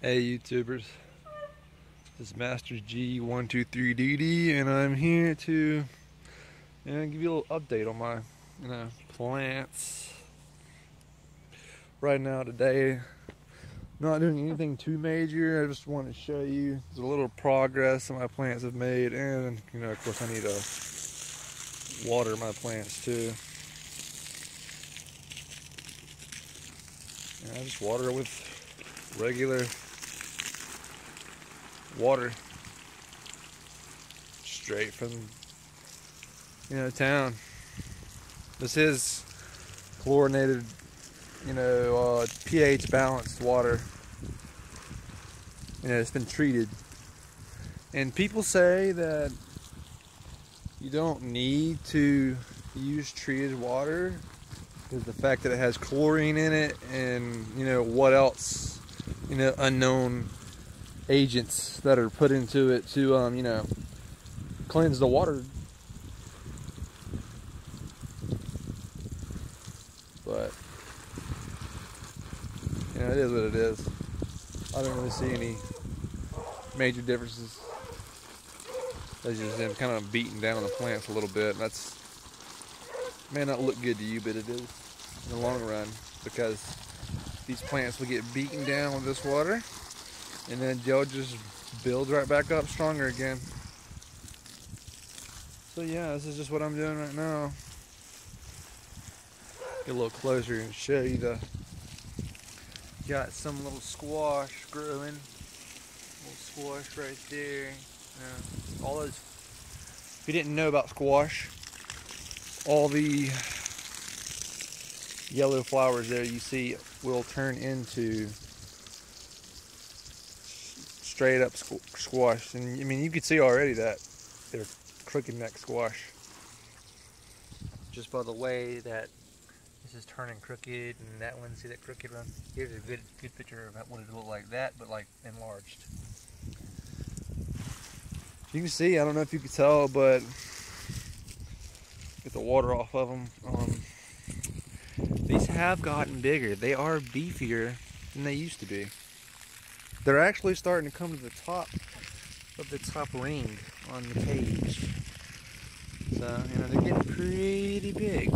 Hey YouTubers, this is Master G123DD and I'm here to give you a little update on my plants. Right now today, not doing anything too major. I just want to show you the little progress that my plants have made, and of course I need to water my plants too. And I just water with regular water straight from town. This is chlorinated, pH balanced water. It's been treated, and people say that you don't need to use treated water because the fact that it has chlorine in it, and what else, unknown agents that are put into it to cleanse the water. But it is what it is. I don't really see any major differences. That's just them kind of beating down on the plants a little bit. That's may not look good to you, but it is in the long run, because these plants will get beaten down with this water, and then they'll just build right back up stronger again. So yeah, this is just what I'm doing right now. Get a little closer and show you got some little squash growing. Little squash right there. All those, if you didn't know about squash, all the yellow flowers there you see will turn into straight up squash. And I mean, you can see already that they're crooked neck squash just by the way that this is turning crooked, and that one, see that crooked one? Here's a good picture of what it looked like that, but like enlarged. You can see, I don't know if you can tell, but get the water off of them. These have gotten bigger. They are beefier than they used to be. They're actually starting to come to the top of the top ring on the cage. So, they're getting pretty big.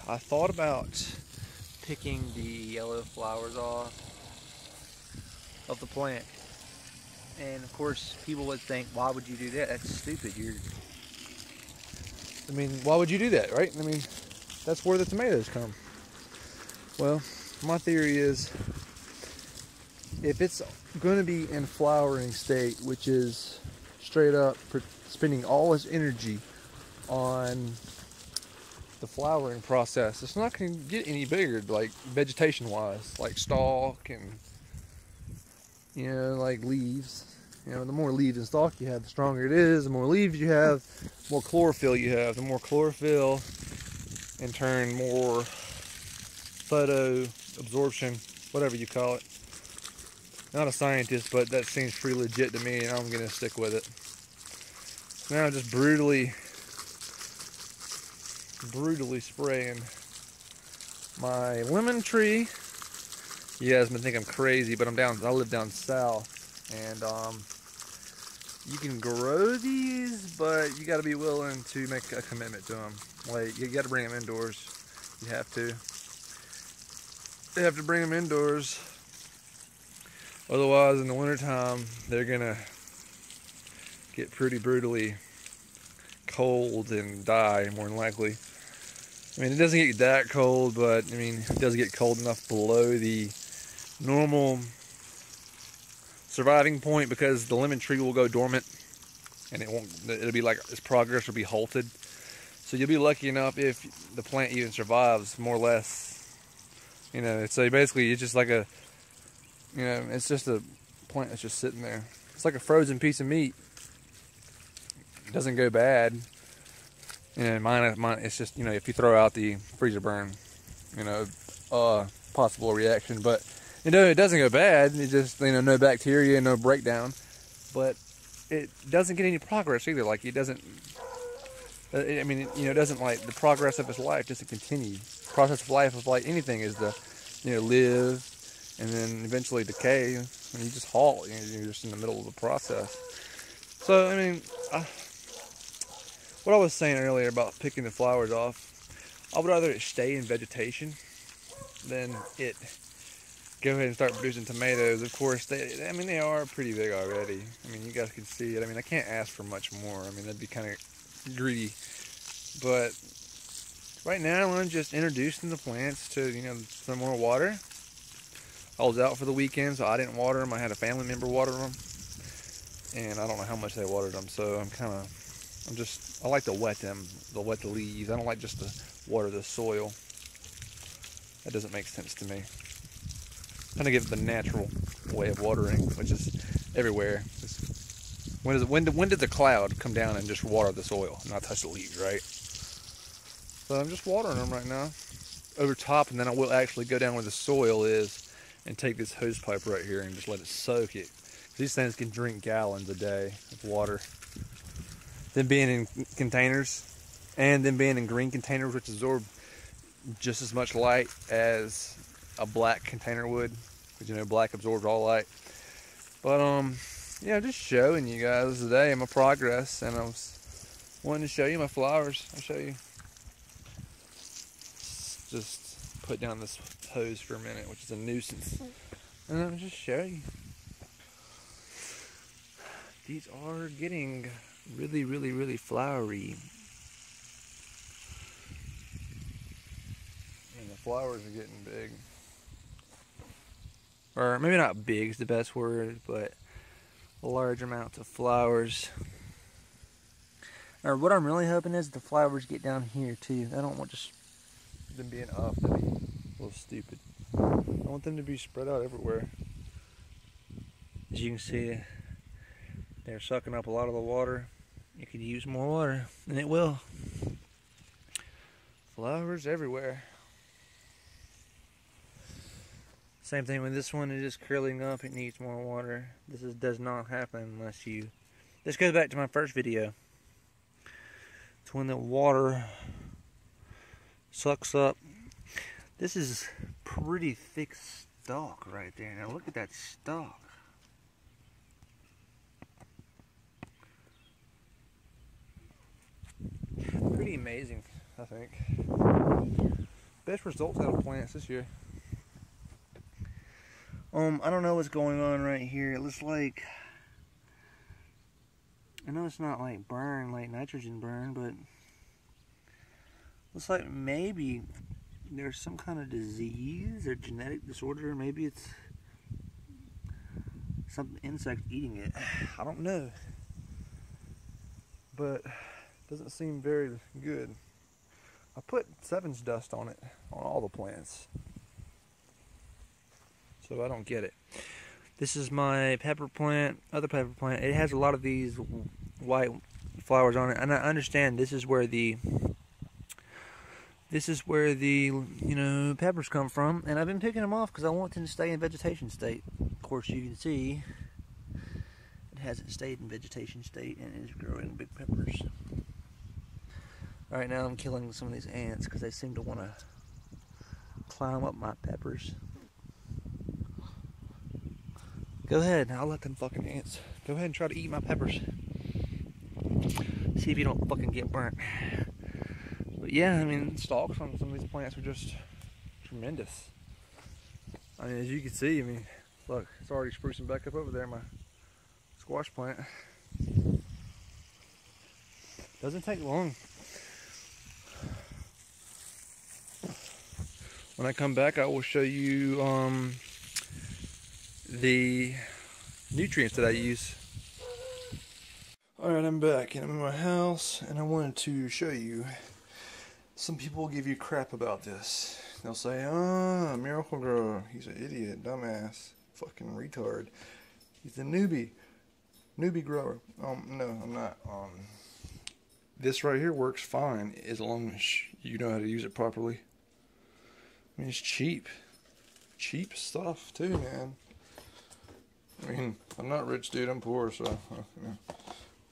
I thought about picking the yellow flowers off of the plant. And of course, people would think, why would you do that? That's stupid. Why would you do that, right? I mean, that's where the tomatoes come. Well, my theory is, if it's going to be in flowering state, which is straight up spending all its energy on the flowering process, it's not going to get any bigger, like vegetation wise, like stalk and like leaves. The more leaves and stalk you have, the stronger it is. The more leaves you have, the more chlorophyll you have. The more chlorophyll, in turn, more photo absorption, whatever you call it. Not a scientist, but that seems pretty legit to me, and I'm gonna stick with it. Now just brutally spraying my lemon tree. You guys may think I'm crazy, but I live down south, and you can grow these, but you got to be willing to make a commitment to them. Like, you got to bring them indoors. You have to. You have to bring them indoors. Otherwise, in the wintertime, they're gonna get pretty brutally cold and die, more than likely. I mean, it doesn't get that cold, but I mean, it does get cold enough below the normal surviving point, because the lemon tree will go dormant, and it'll be like its progress will be halted. So you'll be lucky enough if the plant even survives, more or less. So basically it's just like it's just a plant that's just sitting there. It's like a frozen piece of meat. It doesn't go bad. Mine, it's just, if you throw out the freezer burn, possible reaction, but it doesn't go bad. It just, no bacteria, no breakdown, but it doesn't get any progress either. Like, it doesn't, it doesn't, like, the progress of its life doesn't continue. The process of life of, like, anything is the live and then eventually decay, and you just halt. You're just in the middle of the process. So, I mean, what I was saying earlier about picking the flowers off, I would rather it stay in vegetation than it go ahead and start producing tomatoes. Of course, they are pretty big already. I mean, you guys can see it. I mean, I can't ask for much more. I mean, that'd be kind of greedy. But right now, I'm just introducing the plants to, some more water. I was out for the weekend, so I didn't water them. I had a family member water them, and I don't know how much they watered them. So I like to wet them, wet the leaves. I don't like just to water the soil. That doesn't make sense to me. Kind of give it the natural way of watering, which is everywhere. When did the cloud come down and just water the soil, not touch the leaves, right? So I'm just watering them right now over top, and then I will actually go down where the soil is and take this hose pipe right here and just let it soak it. These things can drink gallons a day of water. Them being in containers, and them being in green containers, which absorb just as much light as a black container would, because black absorbs all light. But yeah, just showing you guys today my progress, and I was wanting to show you my flowers. I'll show you. Just put down this hose for a minute, which is a nuisance, and I'll just show you. These are getting really, really, really flowery. And the flowers are getting big. Or maybe not big is the best word, but large amounts of flowers. Or what I'm really hoping is the flowers get down here too. I don't want just them being up to be a little stupid. I want them to be spread out everywhere. As you can see, they're sucking up a lot of the water. You could use more water, and it will. Flowers everywhere. Same thing with this one. It is curling up. It needs more water. This does not happen unless you... This goes back to my first video. It's when the water sucks up. This is pretty thick stalk right there. Now look at that stalk. Pretty amazing, I think. Best results out of plants this year. I don't know what's going on right here. It looks like, I know it's not like burn, like nitrogen burn, but looks like maybe there's some kind of disease or genetic disorder. Maybe it's some insect eating it. I don't know, but doesn't seem very good. I put Sevens dust on it, on all the plants, so I don't get it. This is my pepper plant, other pepper plant. It has a lot of these white flowers on it, and I understand this is where the peppers come from, and I've been picking them off because I want them to stay in vegetation state. Of course, you can see it hasn't stayed in vegetation state and is growing big peppers. Alright, now I'm killing some of these ants because they seem to want to climb up my peppers. Go ahead, I'll let them fucking ants. Go ahead and try to eat my peppers. See if you don't fucking get burnt. But yeah, I mean, stalks on some of these plants are just tremendous. I mean, as you can see, I mean, look, it's already sprucing back up over there, my squash plant. Doesn't take long. When I come back, I will show you the nutrients that I use. Alright, I'm back and I'm in my house, and I wanted to show you. Some people give you crap about this. They'll say, Miracle Grower, he's an idiot, dumbass, fucking retard. He's a newbie grower. No, I'm not. This right here works fine as long as you know how to use it properly. I mean, it's cheap stuff too, man. I mean, I'm not rich, dude. I'm poor, so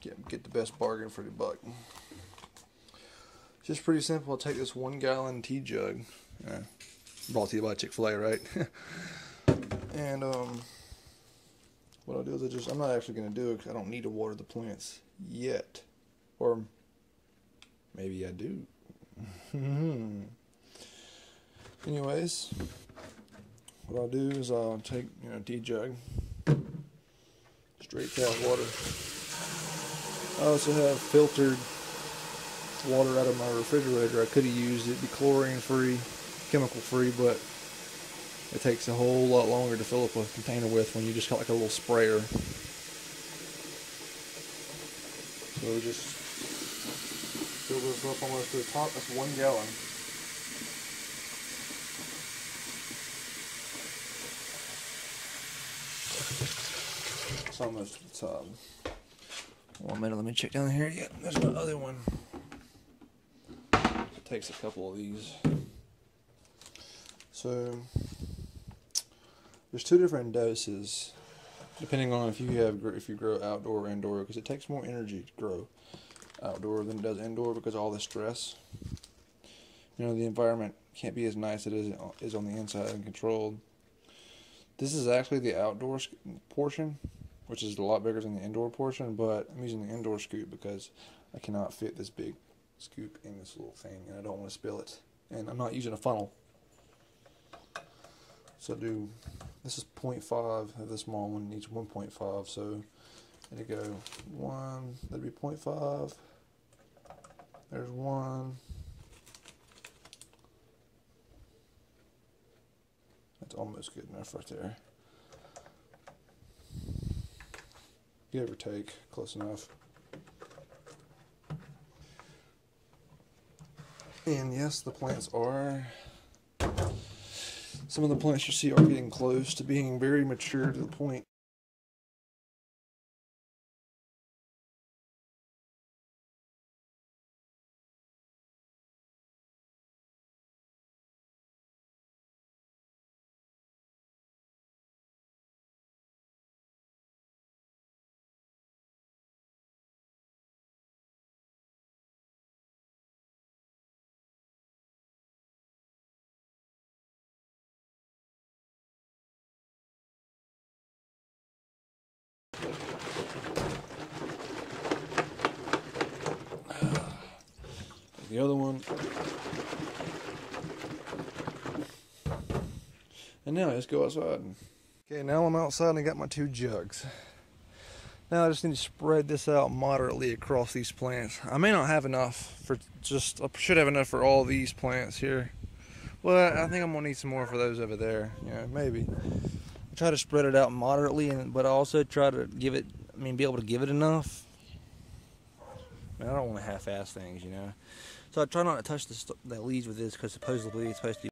get the best bargain for the buck. Just pretty simple. I'll take this 1 gallon tea jug. Brought to you by Chick-fil-A, right? And what I'll do is I'm not actually going to do it because I don't need to water the plants yet. Or maybe I do. Anyways, what I'll do is I'll take, tea jug, straight tap water. I also have filtered water out of my refrigerator. I could have used it, be chlorine free, chemical free, but it takes a whole lot longer to fill up a container with when you just got like a little sprayer. So just fill this up almost to the top. That's 1 gallon. It's almost to the top. 1 minute, let me check down here. Yeah, there's my other one. It takes a couple of these. So there's 2 different doses, depending on if you grow outdoor or indoor, because it takes more energy to grow outdoor than it does indoor because of all the stress. The environment can't be as nice as it is on the inside and controlled. This is actually the outdoor portion, which is a lot bigger than the indoor portion, but I'm using the indoor scoop because I cannot fit this big scoop in this little thing, and I don't want to spill it. And I'm not using a funnel. So this is 0.5 of the small one, needs 1.5, so it'll go 1, that'd be 0.5, there's 1, that's almost good enough right there. Give or take, close enough. And yes, the plants are, some of the plants you see are getting close to being very mature to the point the other one. And now let's go outside. Okay, now I'm outside and I got my 2 jugs. Now I just need to spread this out moderately across these plants. I may not have enough I should have enough for all these plants here. Well, I think I'm gonna need some more for those over there. Maybe. I try to spread it out moderately, but I also try to be able to give it enough. I don't want to half-ass things, So I try not to touch the leaves with this because supposedly it's supposed to be